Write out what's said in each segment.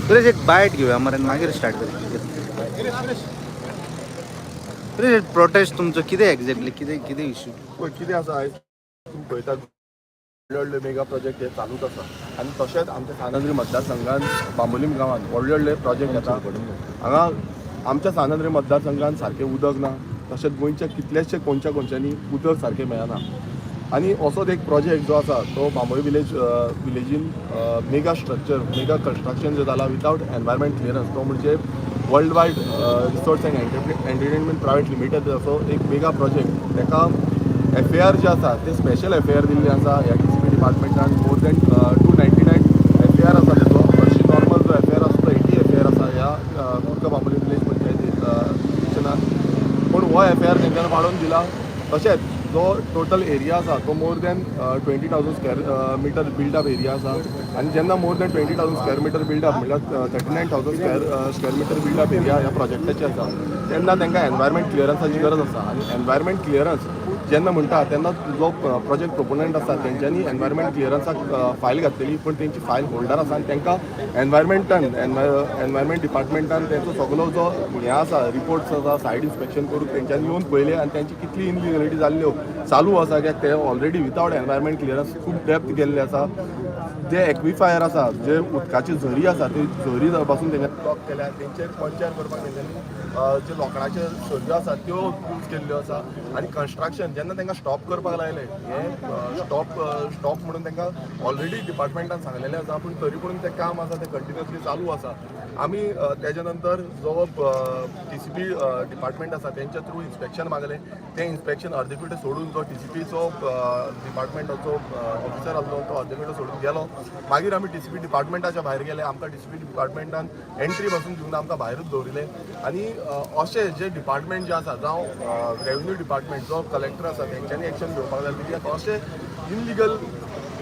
सुरेश एक बायट घेऊया मरे मागीर स्टार्ट करूया. सुरेश प्रोटेस्ट तुमचो कितें एक्झॅक्टली कितें इश्यू? पळय कितें आसा आयज तुम्ही पळयता व्हडले व्हडले मेगा प्रोजेक्ट हे चालूच आसा आनी तशेंच आमच्या सानंद्री मतदारसंघात बांबोलीम गांवांत व्हडले व्हडले प्रोजेक्ट येता. हांगा आमच्या सानंद्री मतदारसंघात सारकें उदक ना, तशेंच गोंयच्या कितलेशे कोणच्यानी उदक सारकें मेळना. आनी असोच एक प्रोजेक्ट जो आसा तो बांबोळी विलेजीन मेगा कन्स्ट्रक्शन जो जाला विथआउट एनवायरमेंट क्लियरन्स, तो म्हणजे world wide resource and entertainment private limited असो एक मेगा प्रोजेक्ट. ताका FAR जे आसा ते स्पेशल FAR दिल्ले आसा ह्या DCP डिपार्टमेंटान. मोर दॅन 299 FAR आसा तेजो. हरशी नॉर्मल जो FAR आसा तो 80 FAR आसा ह्या कुर्का बांबोली विलेज पंचायतींत. पूण हो FAR तेंच्यानी वाडोवन दिला. तशेंच जो टोटल एरिया आसा तो more than 20,000 square metre built up area आसा. आनी जेन्ना more than 20,000 square metre built up म्हणल्यार 39,000 स्क्वेअर मिटर बिल्डअप एरिया ह्या प्रोजेक्टाची आसा, तेन्ना तांकां एनवायरमेंट क्लियरन्साची गरज आसा. आनी एनवायरमेंट क्लियरन्स जेन्ना म्हणटा तेन्ना जो प्रोजेक्ट प्रोपोनंट आसा तेंच्यांनी एनवायरमेंट क्लियरन्साक फायल घातलेली, पूण तेंची फायल होल्डर आसा आनी तांकां एनवायरमेंट डिपार्टमेंटान तेंचो सगळो जो हें आसा रिपोर्ट्स आसा सायड इन्स्पेक्शन करून तेंच्यांनी येवन पळयले आनी तेंची कितली इनलिगलिटी जाल्ल्यो चालू आसा. कित्याक ते ऑलरेडी विथआउट एनवायरमेंट क्लियरन्स खूब डेप्थ गेल्ले आसा. जे एक्विफायर आसा, जे उदकाची झरी आसा, ती झरी पासून तेंच्यानी ब्लॉक केल्या. तेंचेर पंचर करपाक तेंच्यांनी जे लोखंडाचे सरयो आसा त्यो यूज केल्ल्यो आसा. आनी कन्स्ट्रक्शन जेन्ना तांकां स्टॉप करपाक लायले, हें स्टॉप म्हणून तांकां ऑलरेडी डिपार्टमेंटान सांगलेलें आसा, पूण तरी पूण तें काम आसा तें कंटिन्युअसली चालू आसा. आमी तेज्या नंतर जो TCP डिपार्टमेंट आसा तेंच्या थ्रू इन्स्पेक्शन मागलें. तें इन्स्पेक्शन अर्देपीट सोडून जो TCPचो डिपार्टमेंटाचो ऑफिसर आसलो तो अर्देपीट सोडून गेलो. मागीर आमी TCP डिपार्टमेंटाच्या भायर गेले. आमकां TCP डिपार्टमेंटान एंट्री पासून दिवन आमकां भायरूच दवरिले. आनी अशें जे डिपार्टमेंट जे आसा जावं रेवन्यू डिपार्टमेंट जो कलेक्टर आसा तेंच्यांनी एक्शन घेवपाक जाय. कित्याक अशें इनलिगल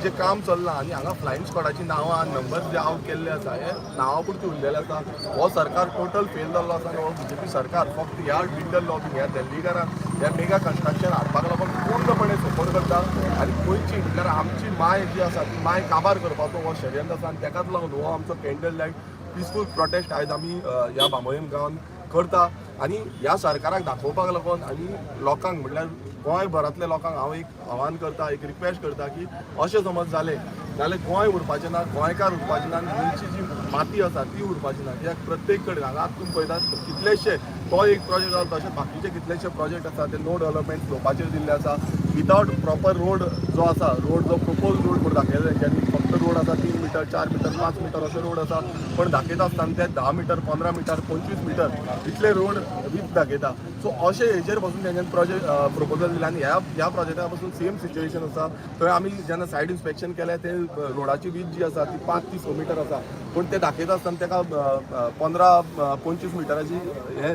जे काम चल्लां आनी हांगा फ्लायंग स्क्वॉडाची नांवां नंबर जे आउट केल्ले आसा हे नांवां पुरती उरलेले आसा. हो सरकार टोटल फेल जाल्लो आसा आनी हो BJP सरकार फक्त ह्या डिजिटल लॉबींग ह्या दिल्लीकारांक ह्या मेगा कन्स्ट्रक्शन हाडपाक लागून पूर्णपणे सपोर्ट करता. आनी गोंयची म्हटल्यार आमची माय जी आसा ती माय काबार करपाचो हो षडयंत्र आसा. आनी ताकाच लागून हो आमचो कॅन्डल लायट पिसफूल प्रोटेस्ट आयज आमी ह्या बांबोलीम गांवांत करता. आनी ह्या सरकाराक दाखोवपाक लागून आनी लोकांक म्हटल्यार गोंयभरांतल्या लोकांक हांव एक आव्हान करता, एक रिक्वेस्ट करता की अशें समज जालें जाल्यार गोंय उरपाचें ना, गोंयकार उरपाचें ना, आनी गोंयची जी माती आसा ती उरपाची ना. कित्याक प्रत्येक कडेन हांगा तुमी पळयता कितलेशे तो एक प्रोजेक्ट जाता तशेंच बाकीचे कितलेशे प्रोजेक्ट आसा ते नो डेव्हलपमेंट स्लोपाचेर दिल्ले आसा. विथआउट प्रॉपर रोड जो आसा, रोड जो प्रपोज रोड म्हणून दाखयला तेंच्यांनी फक्त रोड आसा 3 मिटर 4 मिटर 5 मिटर अशे रोड आसा. पण दाखयता आसतना ते 10 मिटर 15 मिटर 25 मिटर इतले रोड वीथ दाखयता. सो अशे हेजेर पासून तेंच्यांनी प्रपोजल दिला. आनी ह्या प्रोजेक्टा पासून सेम सिच्युएशन आसा. थंय आमी जेन्ना सायड इन्स्पेक्शन केलें ते रोडाची वीथ जी आसा ती 5 ते 6 मिटर आसा. पूण ते दाखयता आसतना ताका 15-25 मिटराची हे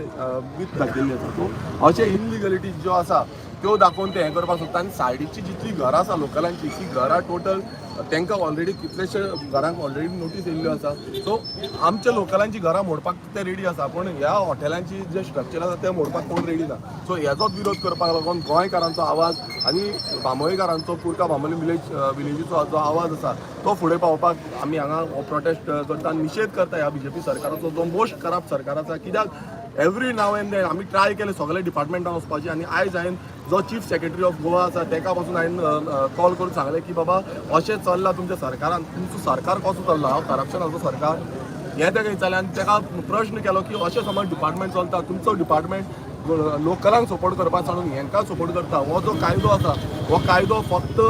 वीथ दाखयल्ली आसा. सो अशे इनलिगलिटी ज्यो आसा त्यो दाखोवन ते हें करपाक सोदता. आनी सायडीची जितली घरां आसा लोकलांची ती घरां टोटल तांकां ऑलरेडी कितलेशे घरांक ऑलरेडी नोटीस येयल्ल्यो आसा. सो आमच्या लोकलांची घरां मोडपाक ते रेडी आसा, पूण ह्या हॉटेलांची जे स्ट्रक्चर आसा ते मोडपाक कोण रेडी ना. सो हेजोच विरोध करपाक लागून गोंयकारांचो आवाज आनी बांबोळेकारांचो कुर्का बांबोली विलेजीचो जो आवाज आसा तो फुडें पावपाक आमी हांगा हो प्रोटेस्ट करता. निशेध करता ह्या BJP सरकाराचो जो मोस्ट करप्ट सरकार आसा. कित्याक एवरी नाव एंड देन आमी ट्राय केले सगळे डिपार्टमेंटान वचपाची. आनी आयज हांवें जो चीफ सेक्रेटरी ऑफ गोवा आसा तेका पासून हांवें कॉल करून सांगलें की बाबा अशें चल्लां तुमच्या सरकारान, तुमचो सरकार कसो चल्ला, हांव करप्शनाचो सरकार हें तेका विचारलें. आनी तेका प्रश्न केलो की अशें समज डिपार्टमेंट चलता, तुमचो डिपार्टमेंट लोकलांक सपोर्ट करपाक सोडून हेंकां सपोर्ट करता. हो जो कायदो आसा हो कायदो फक्त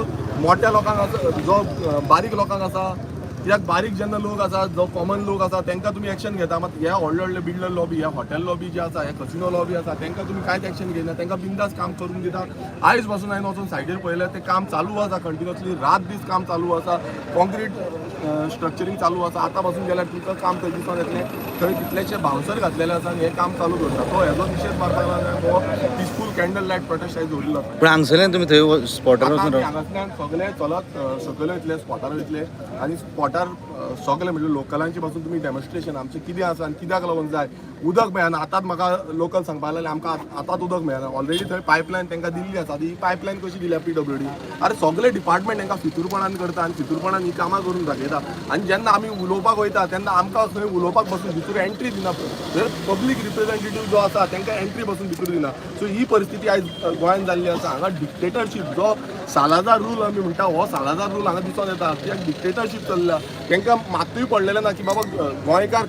मोठ्या लोकांक आसा, जो बारीक लोकांक आसा. कित्याक बारीक जेन्ना लोक आसा, जो कॉमन लोक आसा तांकां तुमी एक्शन घेता. मात ह्या व्हडले व्हडले बिल्डर लॉबी, ह्या हॉटेल लॉबी जे आसा, ह्या कसिनो लॉबी आसा तांकां तुमी कांयच एक्शन घेयना. तांकां बिंदास काम करून दिता. आयज पासून हांवें वचून सायडीर पळयलें तें काम चालू आसा कंटिन्युअसली. रात दीस काम चालू आसा. कॉन्क्रीट स्ट्रक्चरींग चालू आसा. आतां पासून गेल्यार तुमकां काम थंय दिसून येतलें. थंय कितलेशे बाउन्सर घातलेले आसा आनी हें काम चालू करता. तो हेजो निशेध मारपाक लागून हो पिसफूल कॅन्डल लायट प्रोटेस्ट आयज दवरिल्लो आसा. पण हांगसरल्यान तुमी थंय स्पॉटार वचून हांगासल्यान सगळे चलत सकयल वयतले, स्पॉटार वयतले. आनी स्पॉटार सगळे म्हणजे लोकलांची पासून तुमी डेमॉन्स्ट्रेशन आमचें कितें आसा आनी कित्याक लागून जाय उदक मेळना. आतांच म्हाका लोकल सांगपाक लागले आमकां आतांच उदक मेळना. ऑलरेडी थंय पायपलायन तांकां दिल्ली आसा. ही पायपलायन कशी दिल्या PWD? अरे सगळे डिपार्टमेंट तांकां फितूरपणान करता आनी फितूरपणान ही कामां करून दाखयता. आनी जेन्ना आमी उलोवपाक वयता तेन्ना आमकां थंय उलोवपाक बसून भितर एंट्री दिना. जर पब्लीक रिप्रेझेंटेटीव जो आसा तांकां एंट्री बसून भितर दिना. सो ही परिस्थिती आयज गोंयांत जाल्ली आसा. हांगा डिक्टेटरशीप जो सालाजार रूल आमी म्हणटा हो सालाजार रूल हांगा दिसून येता. कित्याक डिक्टेटरशीप चल्ल्या. तांकां मात्तूय पडलेलें ना की बाबा गोंयकार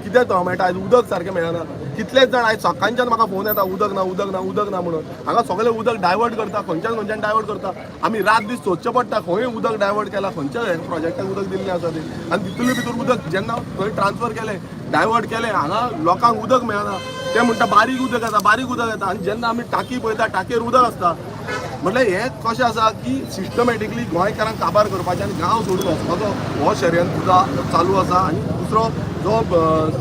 कितें तो मेळटा आयज उदक सारकें मेळना. कितलेच जाण आयज सकाळच्यान म्हाका फोन येता उदक ना उदक ना उदक ना म्हणून. हांगा सगळें उदक डायवर्ट करता. खंयच्यान डायवर्ट करता. आमी रात दीस सोदचें पडटा खंय उदक डायवर्ट केला, खंयच्या प्रोजेक्टाक उदक दिल्लें आसा तें. आनी भितरले भितर उदक जेन्ना थंय ट्रान्सफर केलें डायवर्ट केलें हांगा लोकांक उदक मेळना. ते म्हणटा बारीक उदक येता बारीक उदक येता. आनी जेन्ना आमी टाकी पळयता टाकयेर उदक आसता. म्हटल्यार हें कशें आसा की सिस्टमॅटिकली गोंयकारांक काबार करपाचें आनी गांव सोडून वचपाचो हो षडयंत्र चालू आसा. आनी दुसरो जो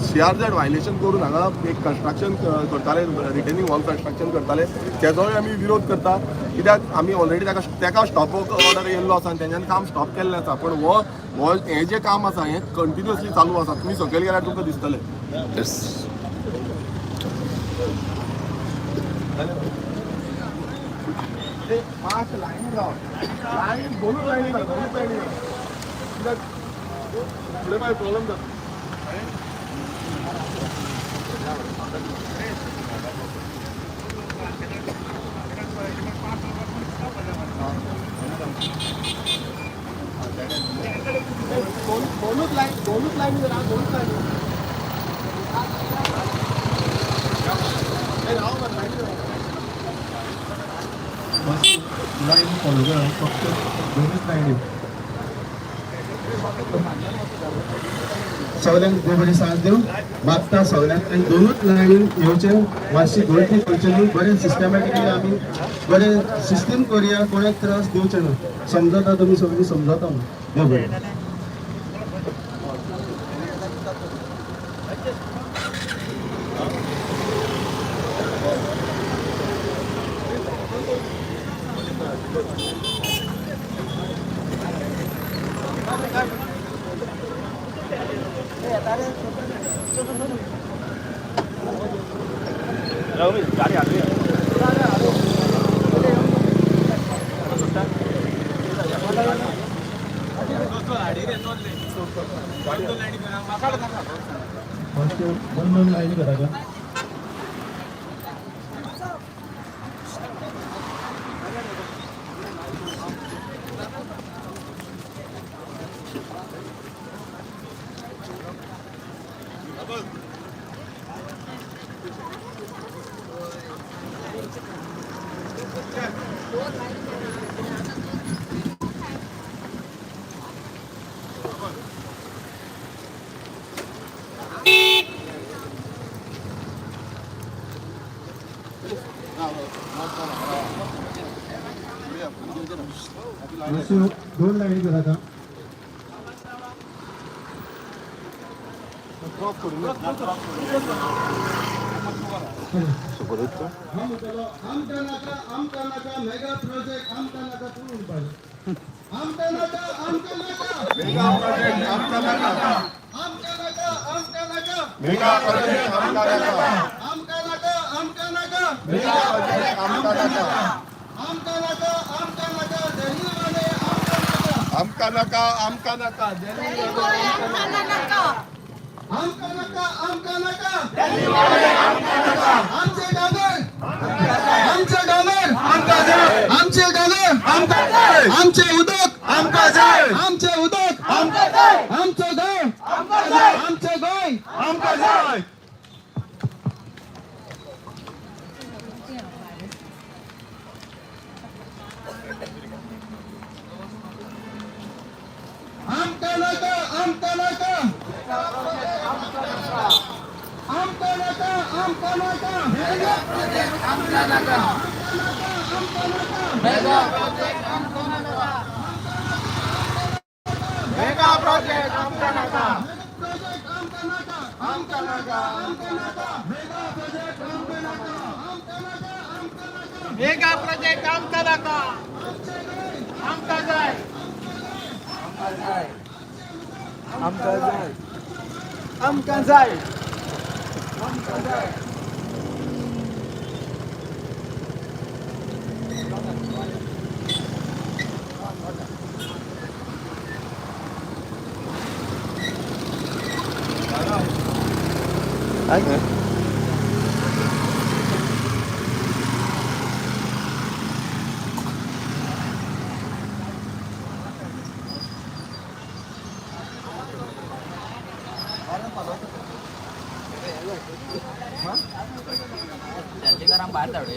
CRZ व्हायलेशन करून हांगा एक कन्स्ट्रक्शन करताले रिटेनिंग वॉल कन्स्ट्रक्शन करताले तेजोय आमी विरोध करता. कित्याक आमी ऑलरेडी ताका स्टॉप ऑर्डर येयल्लो आसा आनी तेंच्यांनी काम स्टॉप केल्लें आसा. पण हो हें जें काम आसा हें कंटिन्युअसली चालू आसा. तुमी सकयल गेल्यार तुमकां दिसतलें. पांच लायनी लायन दोनूच लायनी कित्याक फुडें मागीर प्रॉब्लेम जाता. दोनूच लायनी दोनूच लायनी लाईन फॉलो करा फक्त दोनच लाईनी. सगळ्यांक देव बरें साथ दिवं मागता सगळ्यांक. आनी दोनूच लायनीन येवचें मातशी गर्दी करची न्ही. बरें सिस्टमॅटिकली आमी बरें सिस्टम करुया. कोणाक त्रास दिवचे ना. समजता तुमी सगळीं समजता देव बरें. गाडी आली दोन लाईनी करा का. दोन लाईनी करा का. मेगा प्रोजेक्ट आमका नाका पूर्ण पाहिजे. आमका नाका मेगा प्रोजेक्ट आमका नाका मेगा प्रोजेक्ट आमका नाका मेगा प्रोजेक्ट आमका नाका दिल्ली वाले आमचे डॉलर आमचे उदक आमचे गाव आमचे गोय आमका जाय काय जल्दी कर हम बाहर दौड़े